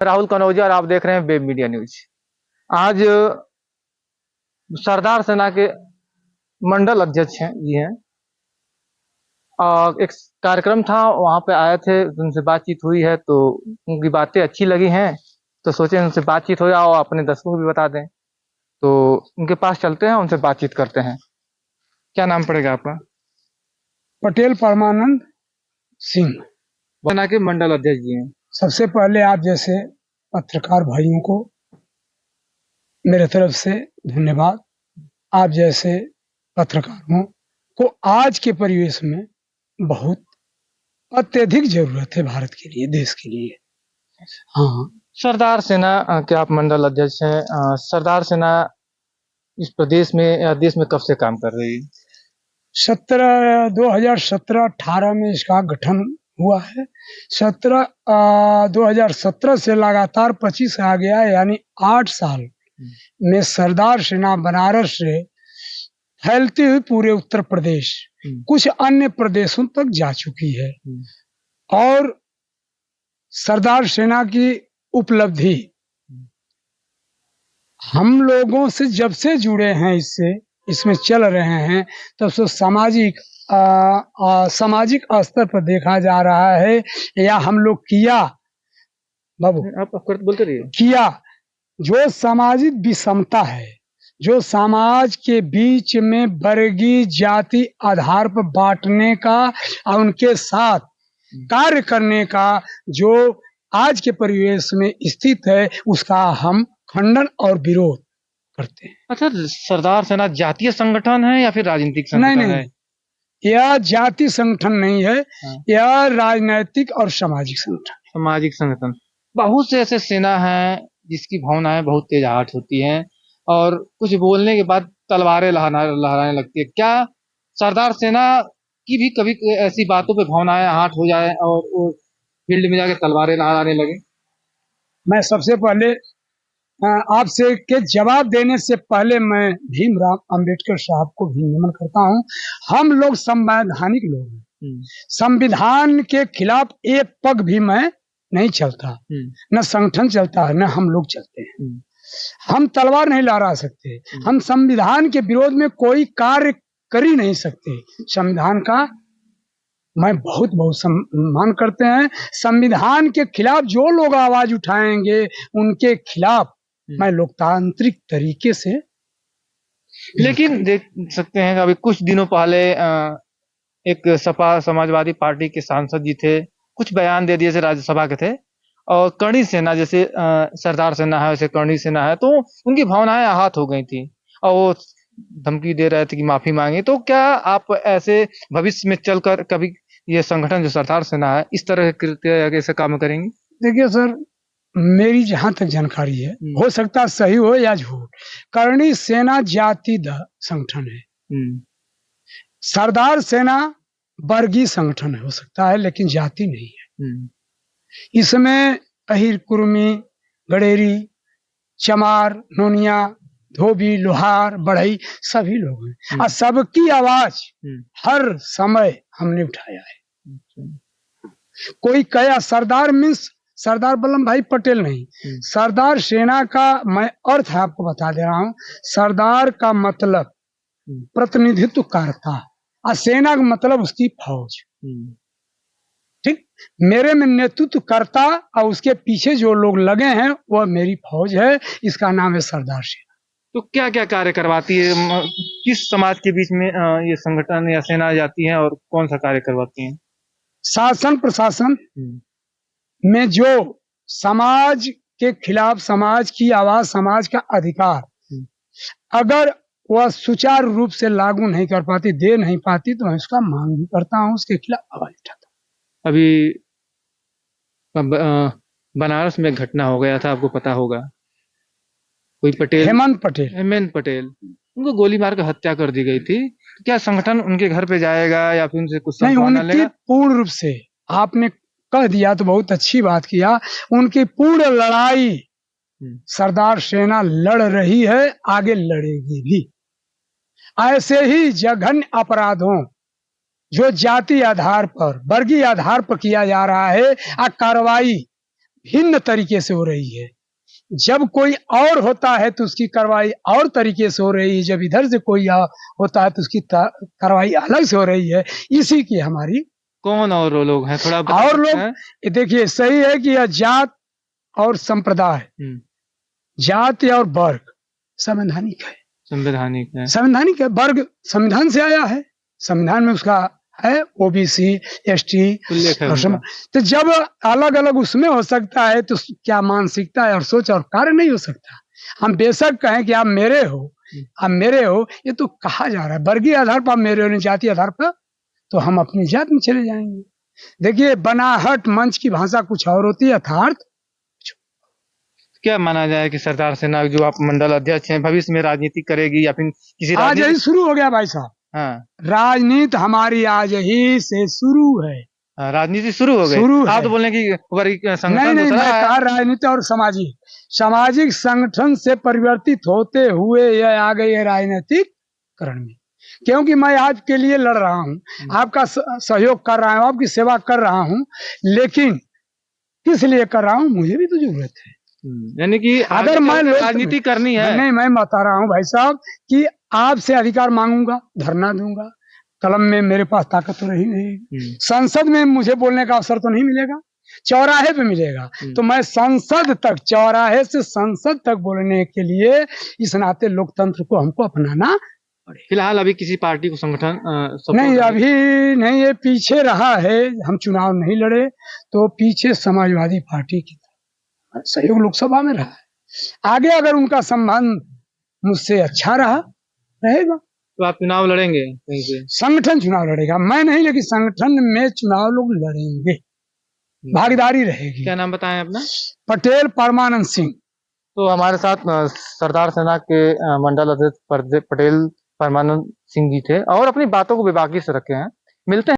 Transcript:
राहुल कनौजिया और आप देख रहे हैं वेब मीडिया न्यूज। आज सरदार सेना के मंडल अध्यक्ष हैं जी हैं। एक कार्यक्रम था, वहां पे आए थे, उनसे बातचीत हुई है तो उनकी बातें अच्छी लगी हैं, तो सोचे उनसे बातचीत हो जाए और अपने दर्शकों को भी बता दें। तो उनके पास चलते हैं, उनसे बातचीत करते हैं। क्या नाम पड़ेगा आपका? पटेल परमानंद सिंह। सेना के मंडल अध्यक्ष जी हैं। सबसे पहले आप जैसे पत्रकार भाइयों को मेरे तरफ से धन्यवाद। आप जैसे पत्रकारों को आज के परिवेश में बहुत अत्यधिक जरूरत है, भारत के लिए, देश के लिए। हाँ, सरदार सेना के आप मंडल अध्यक्ष हैं। सरदार सेना इस प्रदेश में या देश में कब से काम कर रही है? 2017-18 में इसका गठन हुआ है। 2017 से लगातार 25 आ गया, यानी 8 साल में सरदार सेना बनारस से फैलती हुई पूरे उत्तर प्रदेश, कुछ अन्य प्रदेशों तक जा चुकी है। और सरदार सेना की उपलब्धि हम लोगों से जब से जुड़े हैं, इसमें चल रहे हैं, तब से सामाजिक स्तर पर देखा जा रहा है, या हम लोग किया बाबू आप बोलते रहिए, किया जो सामाजिक विषमता है, जो समाज के बीच में वर्गीय जाति आधार पर बांटने का और उनके साथ कार्य करने का जो आज के परिवेश में स्थित है, उसका हम खंडन और विरोध करते हैं। अच्छा, सरदार सेना जातीय संगठन है या फिर राजनीतिक संगठन नहीं, है? यह जाति संगठन नहीं है। यह राजनैतिक और सामाजिक संगठन। सामाजिक संगठन। बहुत से ऐसे सेना हैं जिसकी भावनाएं बहुत तेज आहट होती हैं और कुछ बोलने के बाद तलवारें लहराने लगती है। क्या सरदार सेना की भी कभी ऐसी बातों पे भावनाएं आहट हो जाए और वो फील्ड में जाके तलवारें लहराने लगे? मैं सबसे पहले आपसे के जवाब देने से पहले मैं भीमराव अंबेडकर साहब को भी नमन करता हूं। हम लोग संवैधानिक लोग हैं। संविधान के खिलाफ एक पग भी मैं नहीं चलता, न संगठन चलता है, न हम लोग चलते हैं। हम तलवार नहीं लहरा सकते। हम संविधान के विरोध में कोई कार्य कर ही नहीं सकते। संविधान का मैं बहुत सम्मान करते हैं। संविधान के खिलाफ जो लोग आवाज उठाएंगे, उनके खिलाफ मैं लोकतांत्रिक तरीके से। लेकिन देख सकते हैं अभी कुछ दिनों पहले एक सपा समाजवादी पार्टी के सांसद जी थे, कुछ बयान दे दिए थे, राज्यसभा के थे, और करणी सेना जैसे सरदार सेना है वैसे करणी सेना है, तो उनकी भावनाएं आहत हो गई थी और वो धमकी दे रहे थे कि माफी मांगे। तो क्या आप ऐसे भविष्य में चलकर कभी ये संगठन जो सरदार सेना है इस तरह के कृत्य ऐसे काम करेंगे? देखिए सर, मेरी जहां तक जानकारी है, हो सकता सही हो या झूठ, करणी सेना जाति संगठन है। सरदार सेना वर्गीय संगठन हो सकता है, लेकिन जाति नहीं है। इसमें अहिर, कुर्मी, गडेरी, चमार, नोनिया, धोबी, लोहार, बढ़ई सभी लोग हैं और सबकी आवाज हर समय हमने उठाया है। कोई कहा सरदार मीन्स सरदार वल्लभ भाई पटेल नहीं। सरदार सेना का मैं अर्थ आपको बता दे रहा हूं। सरदार का मतलब प्रतिनिधित्व करता और सेना का मतलब उसकी फौज। ठीक, मेरे में नेतृत्व करता और उसके पीछे जो लोग लगे हैं वह मेरी फौज है। इसका नाम है सरदार सेना। तो क्या क्या कार्य करवाती है, किस समाज के बीच में ये संगठन या सेना जाती है और कौन सा कार्य करवाती है? शासन प्रशासन में जो समाज के खिलाफ, समाज की आवाज, समाज का अधिकार अगर वह सुचारू रूप से लागू नहीं कर पाती, दे नहीं पाती, तो मैं उसका मांग भी करता हूँ, उसके खिलाफ आवाज उठाता हूँ। अभी बनारस में घटना हो गया था, आपको पता होगा, कोई पटेल, हेमंत पटेल, उनको गोली मार कर हत्या कर दी गई थी। क्या संगठन उनके घर पे जाएगा या फिर उनसे कुछ नहीं? उनकी पूर्ण रूप से, आपने कह दिया तो बहुत अच्छी बात किया, उनकी पूर्ण लड़ाई सरदार सेना लड़ रही है, आगे लड़ेगी भी। ऐसे ही जघन्य अपराधों जो जाति आधार पर, वर्गीय आधार पर किया जा रहा है, कार्रवाई भिन्न तरीके से हो रही है। जब कोई और होता है तो उसकी कार्रवाई और तरीके से हो रही है, जब इधर से कोई होता है तो उसकी कार्रवाई अलग से हो रही है। इसी की हमारी कौन और वो लोग हैं, थोड़ा बता और सकते लोग हैं? देखिए, सही है कि यह जात और संप्रदाय, जाति और वर्ग संवैधानिक है। संवैधानिक है। संवैधानिक है, वर्ग संविधान से आया है, संविधान में उसका है ओबीसी, एसटी उल्लेख है और उनका। तो जब अलग अलग उसमें हो सकता है तो क्या मानसिकता है और सोच और कार्य नहीं हो सकता। हम बेशक कहें कि आप मेरे हो, आप मेरे हो, ये तो कहा जा रहा है वर्गीय आधार पर, आप मेरे हो, जाति आधार पर तो हम अपनी जात में चले जाएंगे। देखिए, बनाहट मंच की भाषा कुछ और होती है, यथार्थ क्या माना जाए कि सरदार सेना जो आप मंडल अध्यक्ष हैं, भविष्य में राजनीति करेगी या फिर किसी आज ही राजनीतिक? शुरू हो गया भाई साहब। हाँ, राजनीति हमारी आज ही से शुरू है। हाँ, राजनीति शुरू हो गई। शुरू आप है। तो बोल रहे हैं कि वर्ग नहीं संगठन नहीं, दूसरा मैं है। कहा राजनीति और सामाजिक सामाजिक संगठन से परिवर्तित होते हुए यह आ गई है राजनीतिक करण में। क्योंकि मैं आपके लिए लड़ रहा हूँ, आपका सहयोग कर रहा हूँ, आपकी सेवा कर रहा हूँ, लेकिन किस लिए कर रहा हूँ, मुझे भी तो जरूरत है। यानी कि अगर मैं राजनीति करनी है। नहीं, मैं बता रहा हूँ भाई साहब कि आपसे अधिकार मांगूंगा, धरना दूंगा, कलम में मेरे पास ताकत तो नहीं, संसद में मुझे बोलने का अवसर तो नहीं मिलेगा, चौराहे पे मिलेगा। तो मैं संसद तक, चौराहे से संसद तक बोलने के लिए इस नाते लोकतंत्र को हमको अपनाना पड़ेगा। फिलहाल अभी किसी पार्टी को संगठन नहीं, अभी नहीं, ये पीछे रहा है, हम चुनाव नहीं लड़े तो पीछे समाजवादी पार्टी की सहयोग लोकसभा में रहा है। आगे अगर उनका संबंध मुझसे अच्छा रहेगा तो आप चुनाव लड़ेंगे कहीं से? संगठन चुनाव लड़ेगा, मैं नहीं, लेकिन संगठन में चुनाव लोग लड़ेंगे, भागीदारी रहेगी। क्या नाम बताएं अपना? पटेल परमानंद सिंह। तो हमारे साथ सरदार सेना के मंडल अध्यक्ष पटेल परमानंद सिंह जी थे और अपनी बातों को बेबाकी से रखे हैं। मिलते हैं।